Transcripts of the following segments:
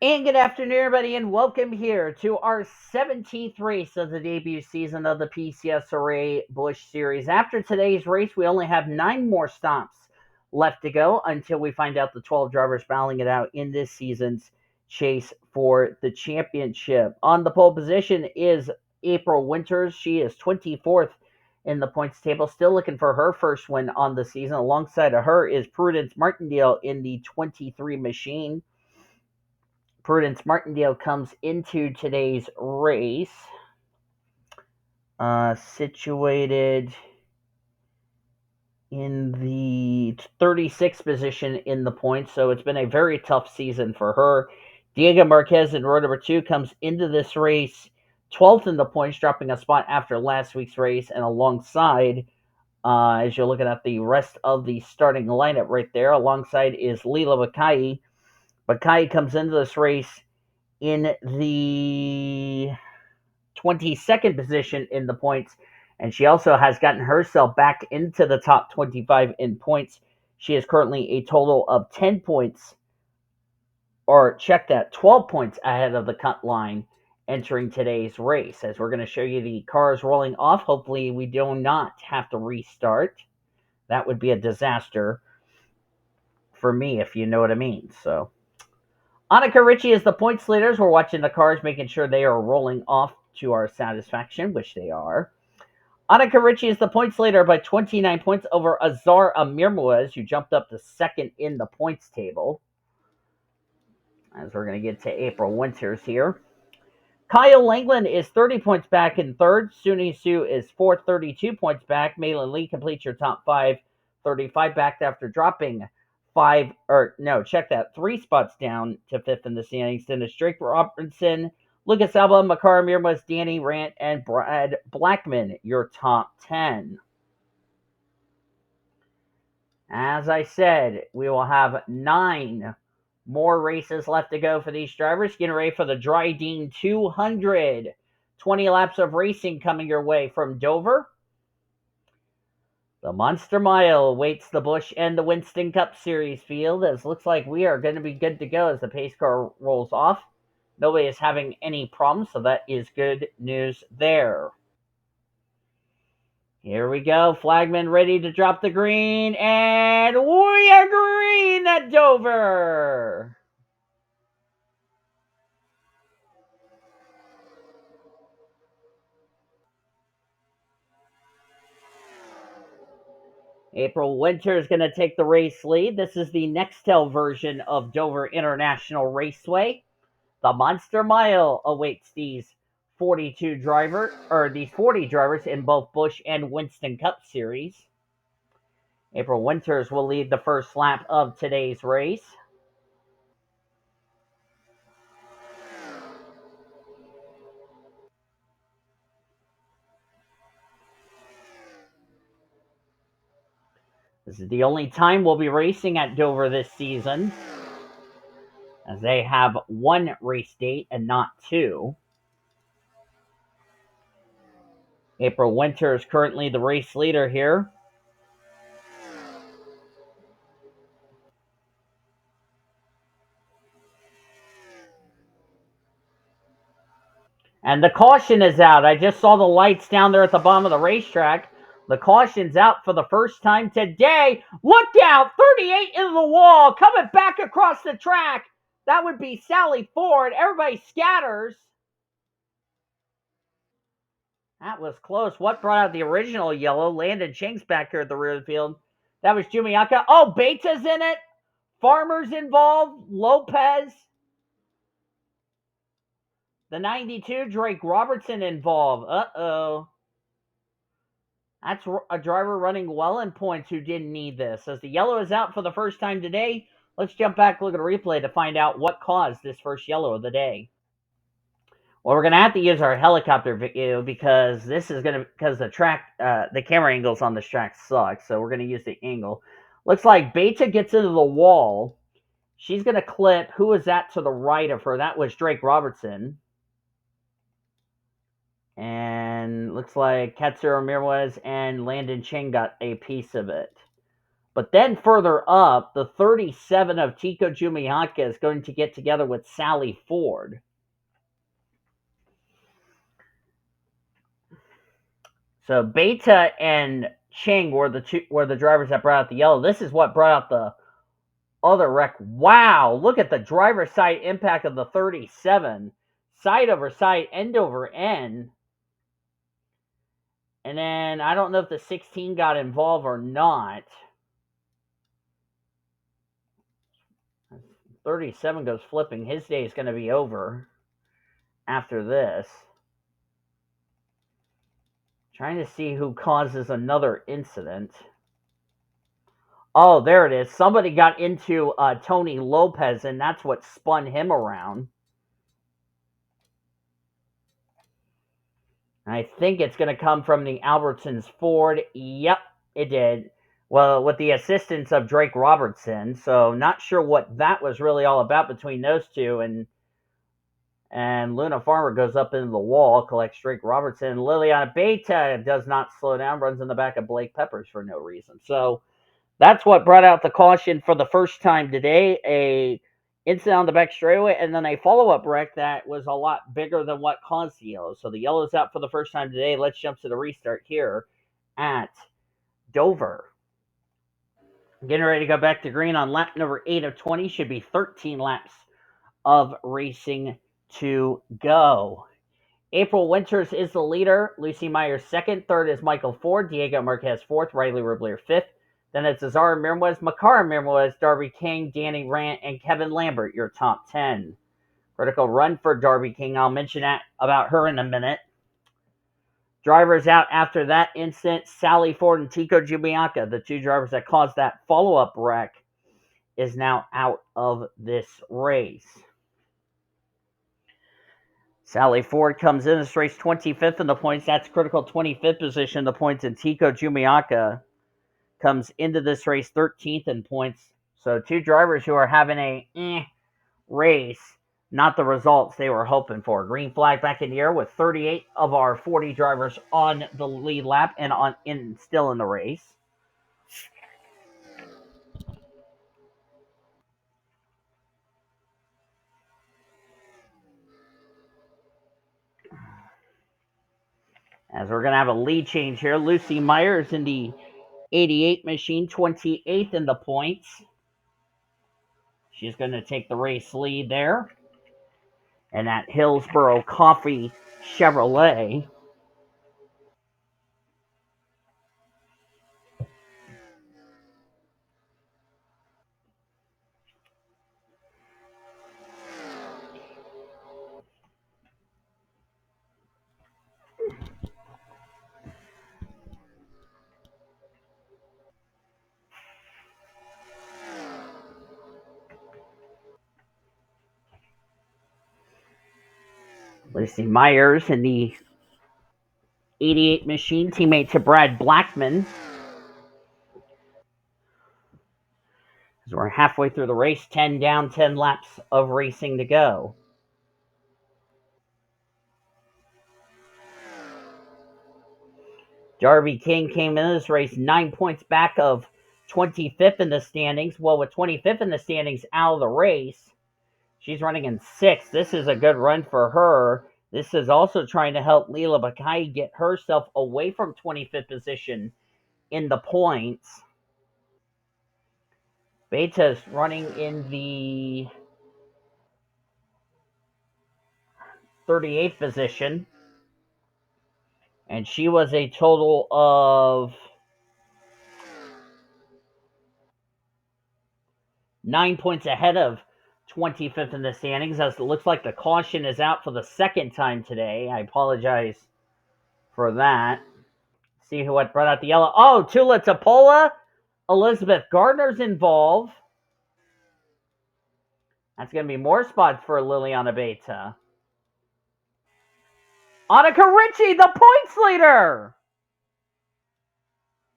And good afternoon, everybody, and welcome here to our 17th race of the debut season of the PCSRA Busch Series. After today's race, we only have 9 more stops left to go until we find out the 12 drivers battling it out in this season's chase for the championship. On the pole position is April Winters. She is 24th in the points table, still looking for her first win on the season. Alongside of her is Prudence Martindale in the 23 machine. Prudence Martindale comes into today's race situated in the 36th position in the points, so it's been a very tough season for her. Diego Marquez in row number 2 comes into this race 12th in the points, dropping a spot after last week's race, and alongside, as you're looking at the rest of the starting lineup right there, alongside is Lila Bakai. Bakai comes into this race in the 22nd position in the points, and she also has gotten herself back into the top 25 in points. She is currently a total of 10 points, or check that, 12 points ahead of the cut line entering today's race. As we're going to show you the cars rolling off, hopefully we do not have to restart. That would be a disaster for me, if you know what I mean. So Annika Ricci is the points leaders. We're watching the cars, making sure they are rolling off to our satisfaction, which they are. Annika Ricci is the points leader by 29 points over Azar Amirmoez, who jumped up to second in the points table. As we're going to get to April Winters here. K Langeland is 30 points back in third. S Hsu is fourth, 32 points back. Malin Lee completes your top five, 35 back after dropping three spots down to fifth in the standings. Then it's Drake Robertson, Lucas Albon, Makar Amirmoez, Danny Rant, and Brad Blackmon, your top 10. As I said, we will have 9 more races left to go for these drivers. Getting ready for the Dry Dean 200. 20 laps of racing coming your way from Dover. The Monster Mile awaits the Busch and the Winston Cup Series field, as looks like we are going to be good to go as the pace car rolls off. Nobody is having any problems, so that is good news there. Here we go. Flagman ready to drop the green, and we are green at Dover. April Winter is going to take the race lead. This is the Nextel version of Dover International Raceway. The Monster Mile awaits these 40 drivers in both Busch and Winston Cup Series. April Winters will lead the first lap of today's race. This is the only time we'll be racing at Dover this season, as they have 1 race date and not 2. April Winter is currently the race leader here. And the caution is out. I just saw the lights down there at the bottom of the racetrack. The caution's out for the first time today. Look out! 38 into the wall, coming back across the track. That would be Sally Ford. Everybody scatters. That was close. What brought out the original yellow? Landon Chang's back here at the rear of the field. That was Jumiaka. Oh, Beta's in it. Farmer's involved. Lopez. The 92, Drake Robertson involved. Uh-oh. That's a driver running well in points who didn't need this. As the yellow is out for the first time today, let's jump back and look at a replay to find out what caused this first yellow of the day. Well, we're going to have to use our helicopter video because the camera angles on this track suck. So we're going to use the angle. Looks like Beta gets into the wall. She's going to clip. Who is that to the right of her? That was Drake Robertson. And looks like Azar Amirmoez and Landon Chang got a piece of it. But then further up, the 37 of T Jumiaka is going to get together with Sally Ford. So Beta and Chang were the drivers that brought out the yellow. This is what brought out the other wreck. Wow, look at the driver's side impact of the 37. Side over side, end over end. And then I don't know if the 16 got involved or not. 37 goes flipping. His day is going to be over after this. Trying to see who causes another incident. Oh, there it is. Somebody got into Tony Lopez, and that's what spun him around. I think it's going to come from the Albertsons Ford. Yep, it did. Well, with the assistance of Drake Robertson. So not sure what that was really all about between those two. And Luna Farmer goes up into the wall, collects Drake Robertson. Liliana Beta does not slow down, runs in the back of Blake Peppers for no reason. So that's what brought out the caution for the first time today. A incident on the back straightaway, and then a follow-up wreck that was a lot bigger than what caused the yellow. So the yellow's out for the first time today. Let's jump to the restart here at Dover. Getting ready to go back to green on lap number 8 of 20. Should be 13 laps of racing to go. April Winters is the leader. Lucy Myers second. Third is Michael Ford. Diego Marquez fourth. Riley Roblyer fifth. Then it's Azar Amirmoez, Makar Amirmoez, Darby King, Danny Rant, and Kevin Lambert, your top 10. Critical run for Darby King. I'll mention that about her in a minute. Drivers out after that incident, Sally Ford and T Jumiaka, the two drivers that caused that follow-up wreck, is now out of this race. Sally Ford comes in this race 25th in the points. That's critical 25th position in the points. And T Jumiaka comes into this race 13th in points. So two drivers who are having a race, not the results they were hoping for. Green flag back in the air with 38 of our 40 drivers on the lead lap and still in the race. As we're going to have a lead change here. Lucy Myers in the 88 machine, 28th in the points. She's going to take the race lead there. And that Hillsboro Coffee Chevrolet. Lucy Myers in the 88 machine, teammate to Brad Blackmon. As we're halfway through the race, 10 down, 10 laps of racing to go. Darby King came into this race 9 points back of 25th in the standings. Well, with 25th in the standings out of the race, she's running in 6th. This is a good run for her. This is also trying to help Leela Bakai get herself away from 25th position in the points. Beta's running in the 38th position. And she was a total of 9 points ahead of 25th in the standings, as it looks like the caution is out for the second time today. I apologize for that. See what brought out the yellow. Oh, Tula Topola. Elizabeth Gardner's involved. That's going to be more spots for Liliana Beta. Annika Ricci, the points leader.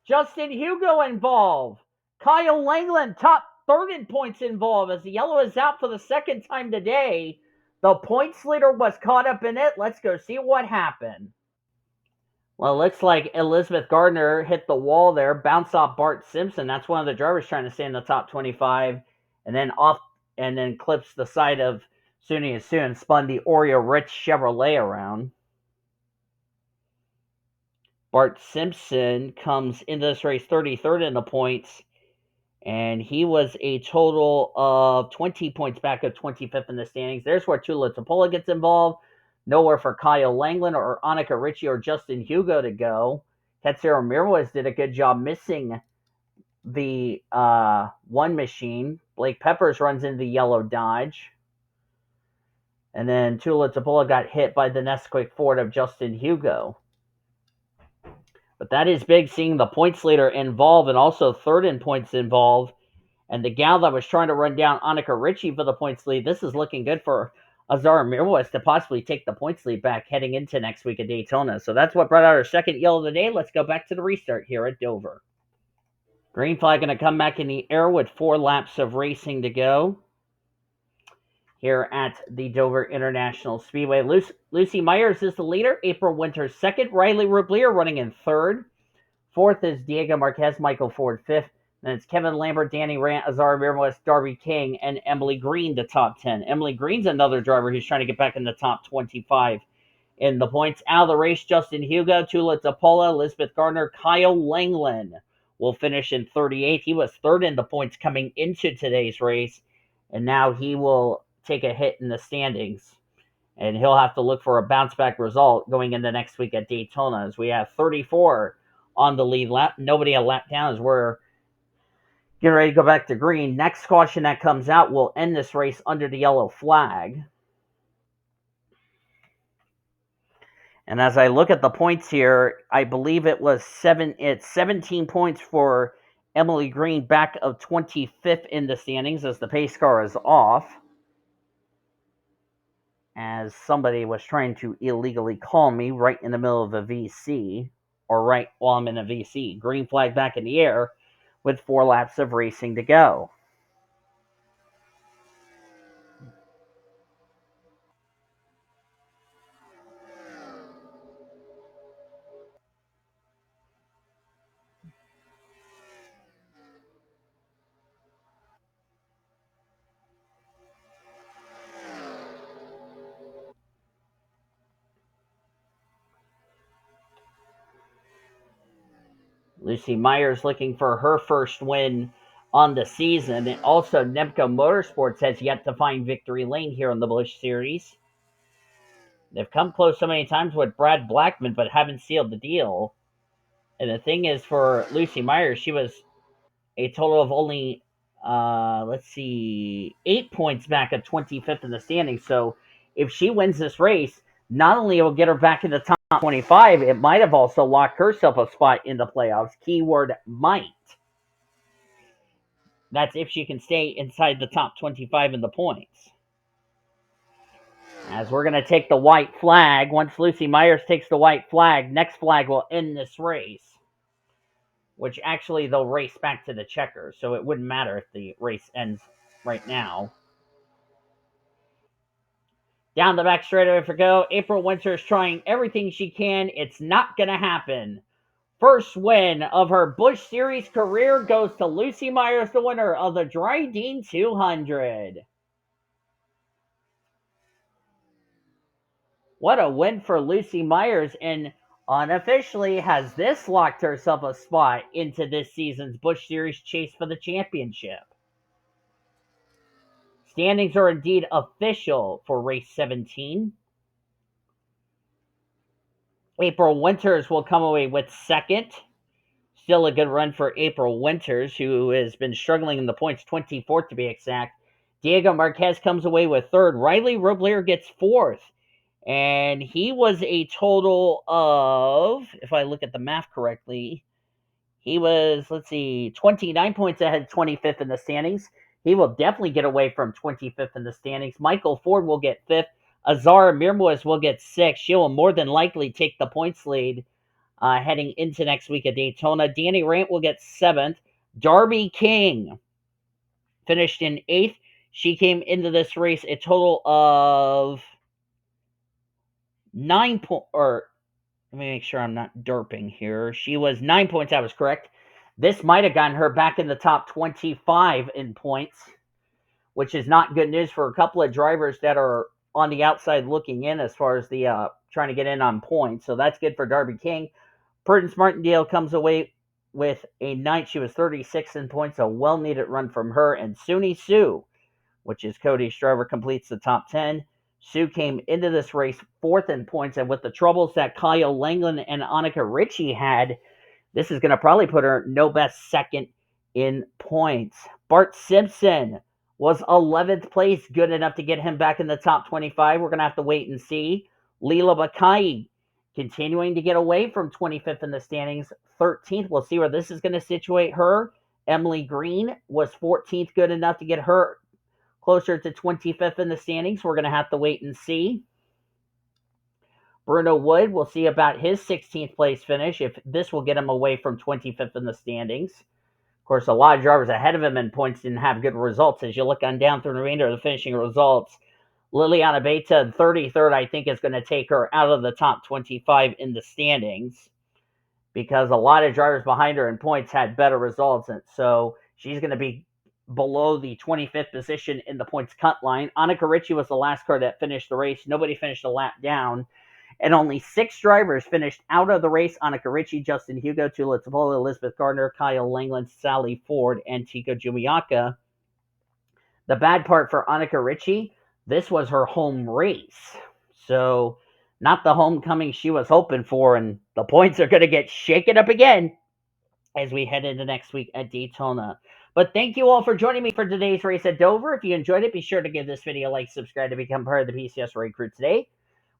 Justin Hugo involved. Kyle Langeland, top third in points involved, as the yellow is out for the second time today. The points leader was caught up in it. Let's go see what happened. Well, it looks like Elizabeth Gardner hit the wall there, bounced off Bart Simpson. That's one of the drivers trying to stay in the top 25, and then off, and then clips the side of S Hsu and spun the Oreo Rich Chevrolet around. Bart Simpson comes into this race 33rd in the points, and he was a total of 20 points back of 25th in the standings. There's where Tula Topola gets involved. Nowhere for K Langeland or Annika Ricci or Justin Hugo to go. Azar Amirmoez did a good job missing the one machine. Blake Peppers runs into the yellow Dodge. And then Tula Topola got hit by the Nesquik Ford of Justin Hugo. But that is big, seeing the points leader involved and also third in points involved. And the gal that was trying to run down Annika Ricci for the points lead, this is looking good for Azar Amirmoez to possibly take the points lead back heading into next week at Daytona. So that's what brought out our second yellow of the day. Let's go back to the restart here at Dover. Green flag going to come back in the air with 4 laps of racing to go here at the Dover International Speedway. Lucy Myers is the leader. April Winters second. Riley Roblyer running in third. Fourth is D Marquez, Michael Ford fifth. Then it's Kevin Lambert, Danny Rant, Azar Amirmoez, Darby King, and Emily Green, the top 10. Emily Green's another driver who's trying to get back in the top 25 in the points. Out of the race, Justin Hugo, Tula Topola, Elizabeth Gardner, K Langeland will finish in 38th. He was third in the points coming into today's race, and now he will take a hit in the standings. And he'll have to look for a bounce-back result going into next week at Daytona, as we have 34 on the lead lap. Nobody a lap down as we're getting ready to go back to green. Next caution that comes out will end this race under the yellow flag. And as I look at the points here, I believe it's 17 points for Emily Green, back of 25th in the standings as the pace car is off. As somebody was trying to illegally call me right in the middle of a VC, or right while I'm in a VC. Green flag back in the air with 4 laps of racing to go. Lucy Myers looking for her first win on the season. And also, Nemco Motorsports has yet to find victory lane here in the Busch Series. They've come close so many times with Brad Blackmon, but haven't sealed the deal. And the thing is, for Lucy Myers, she was a total of only, 8 points back at 25th in the standings. So if she wins this race, not only it will get her back in the top 25, it might have also locked herself a spot in the playoffs. Keyword might. That's if she can stay inside the top 25 in the points. As we're going to take the white flag. Once Lucy Myers takes the white flag, next flag will end this race. Which actually they'll race back to the checkers, so it wouldn't matter if the race ends right now. Down the back straightaway for go. April Winters trying everything she can. It's not going to happen. First win of her Busch Series career goes to Lucy Myers, the winner of the Dryden 200. What a win for Lucy Myers, and unofficially has this locked herself a spot into this season's Busch Series chase for the championship. Standings are indeed official for race 17. April Winters will come away with second. Still a good run for April Winters, who has been struggling in the points, 24th to be exact. Diego Marquez comes away with third. Riley Roblyer gets fourth. And he was a total of, if I look at the math correctly, he was, 29 points ahead, 25th in the standings. He will definitely get away from 25th in the standings. Michael Ford will get 5th. Azar Amirmoez will get 6th. She will more than likely take the points lead heading into next week at Daytona. Danny Rant will get 7th. Darby King finished in 8th. She came into this race a total of 9 points, or Let me make sure I'm not derping here. She was 9 points. I was correct. This might have gotten her back in the top 25 in points, which is not good news for a couple of drivers that are on the outside looking in as far as the trying to get in on points. So that's good for Darby King. Prudence Martindale comes away with a ninth. She was 36 in points, a well needed run from her. And S Hsu, which is Cody's driver, completes the top 10. Sue came into this race fourth in points, and with the troubles that K Langeland and Annika Ricci had, this is going to probably put her no best second in points. Bart Simpson was 11th place, good enough to get him back in the top 25. We're going to have to wait and see. Leela Bakai continuing to get away from 25th in the standings, 13th. We'll see where this is going to situate her. Emily Green was 14th, good enough to get her closer to 25th in the standings. We're going to have to wait and see. Bruno Wood, we'll see about his 16th place finish, if this will get him away from 25th in the standings. Of course, a lot of drivers ahead of him in points didn't have good results. As you look on down through the remainder of the finishing results, Liliana Beta, 33rd, I think is going to take her out of the top 25 in the standings, because a lot of drivers behind her in points had better results. And so she's going to be below the 25th position in the points cut line. Annika Ricci was the last car that finished the race. Nobody finished a lap down. And only 6 drivers finished out of the race: Annika Ricci, Justin Hugo, Tula Topola, Elizabeth Gardner, K Langeland, Sally Ford, and T Jumiaka. The bad part for Annika Ricci, this was her home race. So not the homecoming she was hoping for, and the points are going to get shaken up again as we head into next week at Daytona. But thank you all for joining me for today's race at Dover. If you enjoyed it, be sure to give this video a like, subscribe to become part of the PCSRA crew today.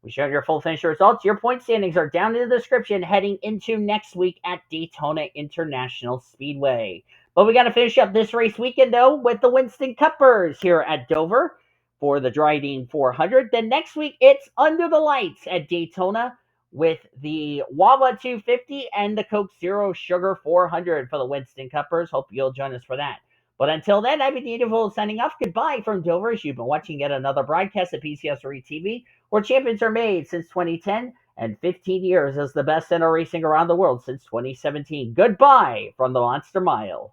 We showed your full finish results. Your point standings are down in the description heading into next week at Daytona International Speedway. But we got to finish up this race weekend, though, with the Winston Cuppers here at Dover for the Dryden 400. Then next week, it's under the lights at Daytona with the Wawa 250 and the Coke Zero Sugar 400 for the Winston Cuppers. Hope you'll join us for that. But until then, I've been Native signing off. Goodbye from Dover, as you've been watching yet another broadcast of PCSRA TV, where champions are made since 2010 and 15 years as the best center racing around the world since 2017. Goodbye from the Monster Mile.